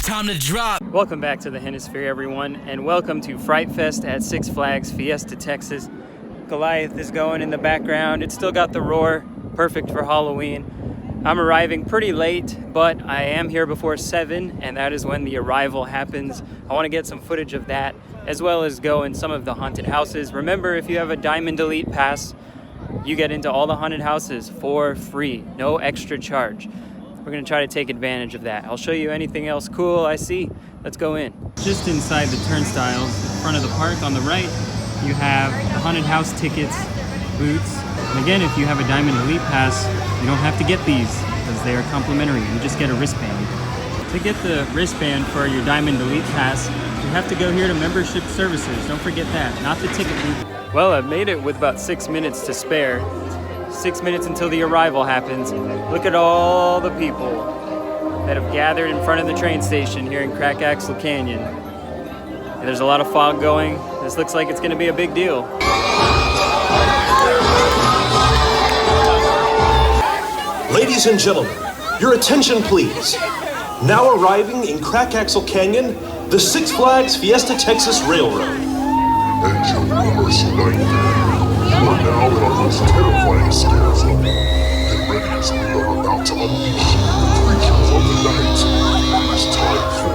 time to drop. Welcome back to the Hennisphere, everyone, and welcome to Fright Fest at Six Flags Fiesta Texas. Goliath is going in the background. It's still got the roar, perfect for Halloween. I'm arriving pretty late, but I am here before 7, and that is when the arrival happens. I want to get some footage of that, as well as go in some of the haunted houses. Remember, if you have a Diamond Elite Pass, you get into all the haunted houses for free, no extra charge. We're gonna try to take advantage of that. I'll show you anything else cool I see. Let's go in. Just inside the turnstiles, in front of the park on the right, you have the haunted house tickets, booths. And again, if you have a Diamond Elite Pass, you don't have to get these because they are complimentary. You just get a wristband. To get the wristband for your Diamond Elite Pass, you have to go here to membership services. Don't forget that, not the ticket booth. Well, I've made it with about 6 minutes to spare. 6 minutes until the arrival happens. Look at all the people that have gathered in front of the train station here in Crack Axle Canyon. And there's a lot of fog going. This looks like it's gonna be a big deal. Ladies and gentlemen, your attention please. Now arriving in Crack Axle Canyon, the Six Flags Fiesta Texas Railroad. And your numerous nightmare. You are now in our most terrifying scare zone. Get ready as we are about to unleash the creatures of the night. It's time for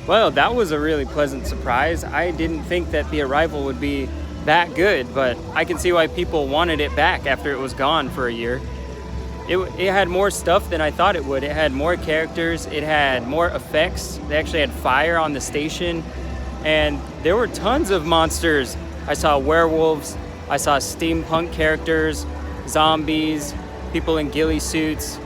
Well, that was a really pleasant surprise. I didn't think that the arrival would be that good, but I can see why people wanted it back after it was gone for a year. It had more stuff than I thought it would. It had more characters, it had more effects. They actually had fire on the station, and there were tons of monsters. I saw werewolves, I saw steampunk characters, zombies, people in ghillie suits,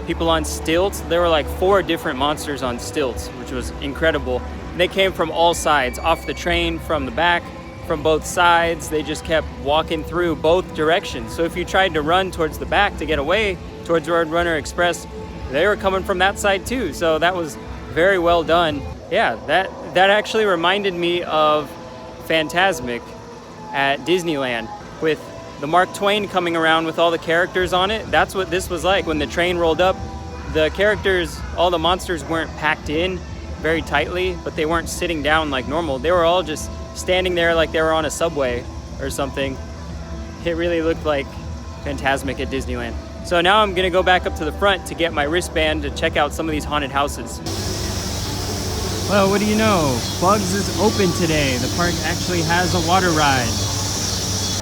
people on stilts. There were like 4 different monsters on stilts, which was incredible. And they came from all sides, off the train, from the back, from both sides. They just kept walking through both directions. So if you tried to run towards the back to get away towards Roadrunner Express, they were coming from that side too. So that was very well done. Yeah, that actually reminded me of Fantasmic at Disneyland with the Mark Twain coming around with all the characters on it. That's what this was like. When the train rolled up, the characters, all the monsters weren't packed in. very tightly, but they weren't sitting down like normal. They were all just standing there like they were on a subway or something. It really looked like Fantasmic at Disneyland. So now I'm gonna go back up to the front to get my wristband to check out some of these haunted houses. Well, what do you know? Bugs is open today. The park actually has a water ride.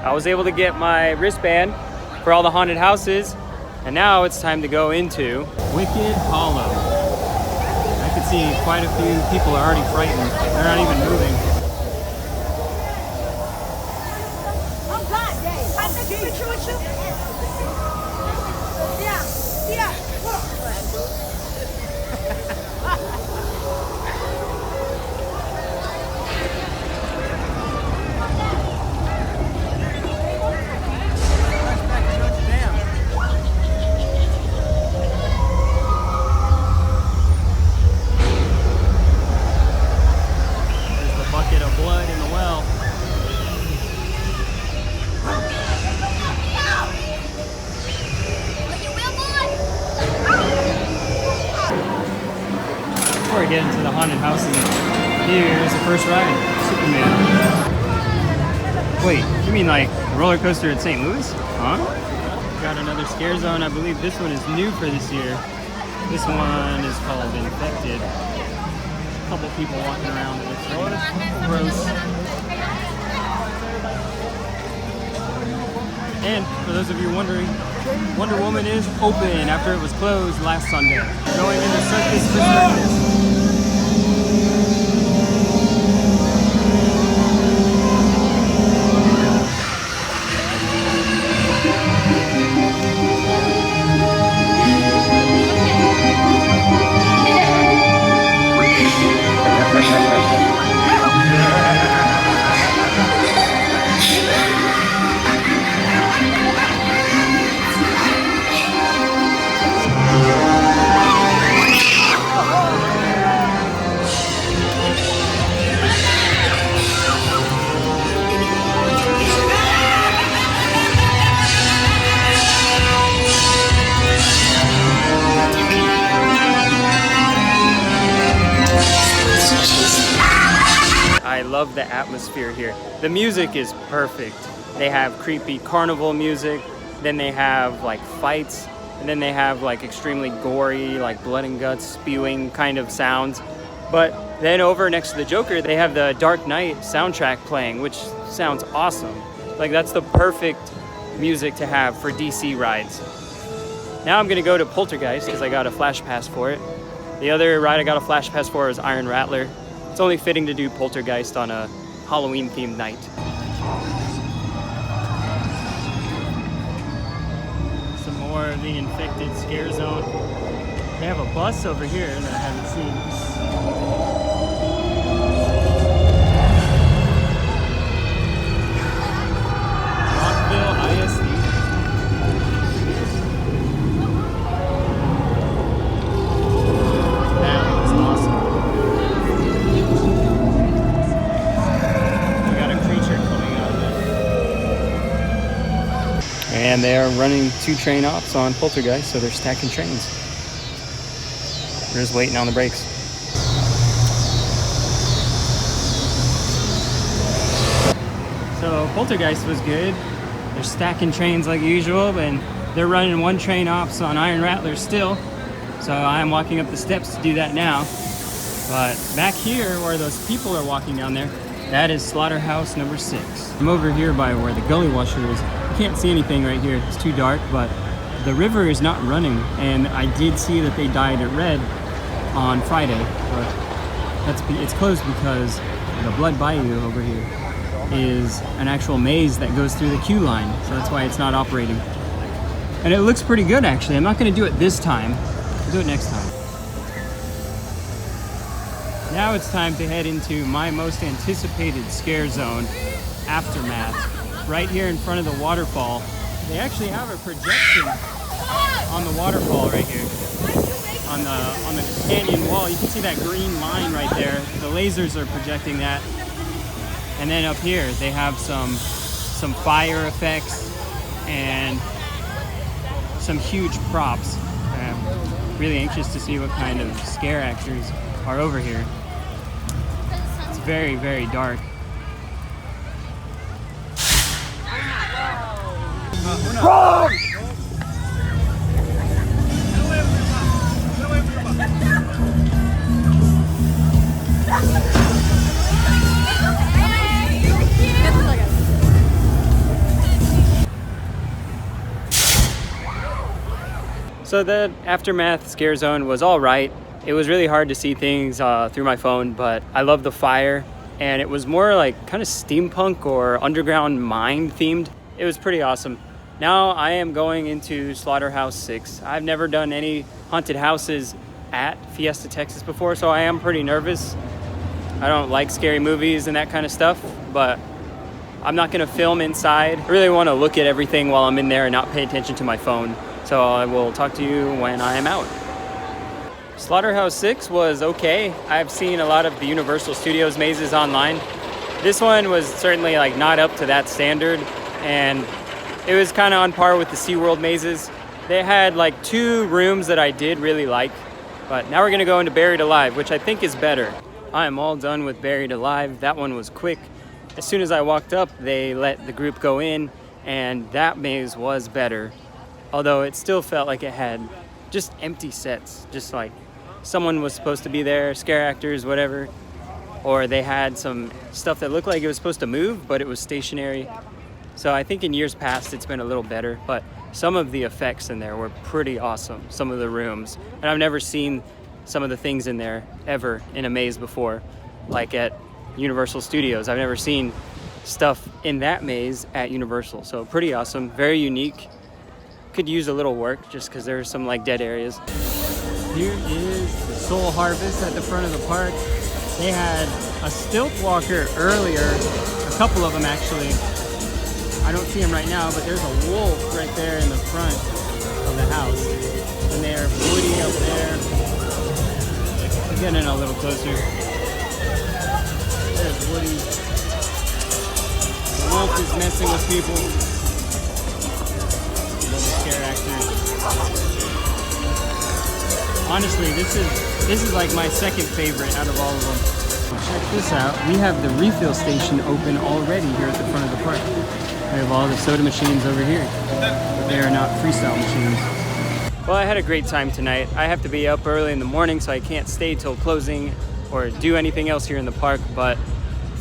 I was able to get my wristband for all the haunted houses, and now it's time to go into Wicked Hollow. I can see quite a few people are already frightened. They're not even moving. Oh God, Dave! I take a picture with you. Yeah. Before we get into the haunted houses, here's the first ride, Superman. Wait, you mean like the roller coaster at St. Louis? Huh? Got another scare zone. I believe this one is new for this year. This one is called Infected. A couple people walking around. It looks pretty gross. And for those of you wondering, Wonder Woman is open after it was closed last Sunday. Going into Circus Perspective. I love the atmosphere here. The music is perfect. They have creepy carnival music, then they have like fights, and then they have like extremely gory, like blood and guts spewing kind of sounds. But then over next to the Joker, they have the Dark Knight soundtrack playing, which sounds awesome. Like that's the perfect music to have for DC rides. Now I'm gonna go to Poltergeist because I got a flash pass for it. The other ride I got a flash pass for is Iron Rattler. It's only fitting to do Poltergeist on a Halloween-themed night. Some more of the Infected scare zone. They have a bus over here that I haven't seen. And they are running 2 train ops on Poltergeist, so they're stacking trains. We're just waiting on the brakes. So Poltergeist was good. They're stacking trains like usual, and they're running 1 train ops on Iron Rattler still. So I'm walking up the steps to do that now. But back here, where those people are walking down there, that is Slaughterhouse number 6. I'm over here by where the gully washer is. Can't see anything right here, it's too dark, but the river is not running, and I did see that they dyed it red on Friday, but it's closed because the Blood Bayou over here is an actual maze that goes through the queue line, so that's why it's not operating. And it looks pretty good actually. I'm not going to do it this time, I'll do it next time. Now it's time to head into my most anticipated scare zone, Aftermath. Right here in front of the waterfall. They actually have a projection on the waterfall right here. On the canyon wall. You can see that green line right there. The lasers are projecting that. And then up here they have some fire effects and some huge props. I'm really anxious to see what kind of scare actors are over here. It's very, very dark. So the Aftermath Scare Zone was all right. It was really hard to see things through my phone, but I love the fire, and it was more like kind of steampunk or underground mine themed. It was pretty awesome. Now I am going into Slaughterhouse 6. I've never done any haunted houses at Fiesta Texas before, so I am pretty nervous. I don't like scary movies and that kind of stuff, but I'm not gonna film inside. I really wanna look at everything while I'm in there and not pay attention to my phone. So I will talk to you when I am out. Slaughterhouse 6 was okay. I've seen a lot of the Universal Studios mazes online. This one was certainly like not up to that standard, and it was kind of on par with the SeaWorld mazes. They had like 2 rooms that I did really like, but now we're gonna go into Buried Alive, which I think is better. I am all done with Buried Alive. That one was quick. As soon as I walked up, they let the group go in, and that maze was better. Although it still felt like it had just empty sets, just like someone was supposed to be there, scare actors, whatever, or they had some stuff that looked like it was supposed to move, but it was stationary. So I think in years past it's been a little better, but some of the effects in there were pretty awesome, some of the rooms. And I've never seen some of the things in there ever in a maze before, like at Universal Studios. I've never seen stuff in that maze at Universal, so pretty awesome, very unique. Could use a little work just because there's some like dead areas. Here is the Soul Harvest at the front of the park. They had a stilt walker earlier, a couple of them actually. I don't see them right now, but there's a wolf right there in the front of the house. And there's Woody up there. We're getting in a little closer. There's Woody. The wolf is messing with people. Scare actors. Honestly, this is like my second favorite out of all of them. Check this out. We have the refill station open already here at the front of the park. We have all the soda machines over here. They are not freestyle machines. Well, I had a great time tonight. I have to be up early in the morning, so I can't stay till closing or do anything else here in the park, but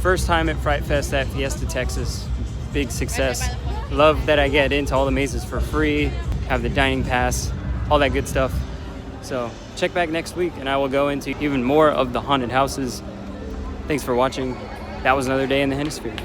first time at Fright Fest at Fiesta Texas. Big success. Love that I get into all the mazes for free, have the dining pass, all that good stuff. So check back next week and I will go into even more of the haunted houses. Thanks for watching. That was another day in the Hennisphere.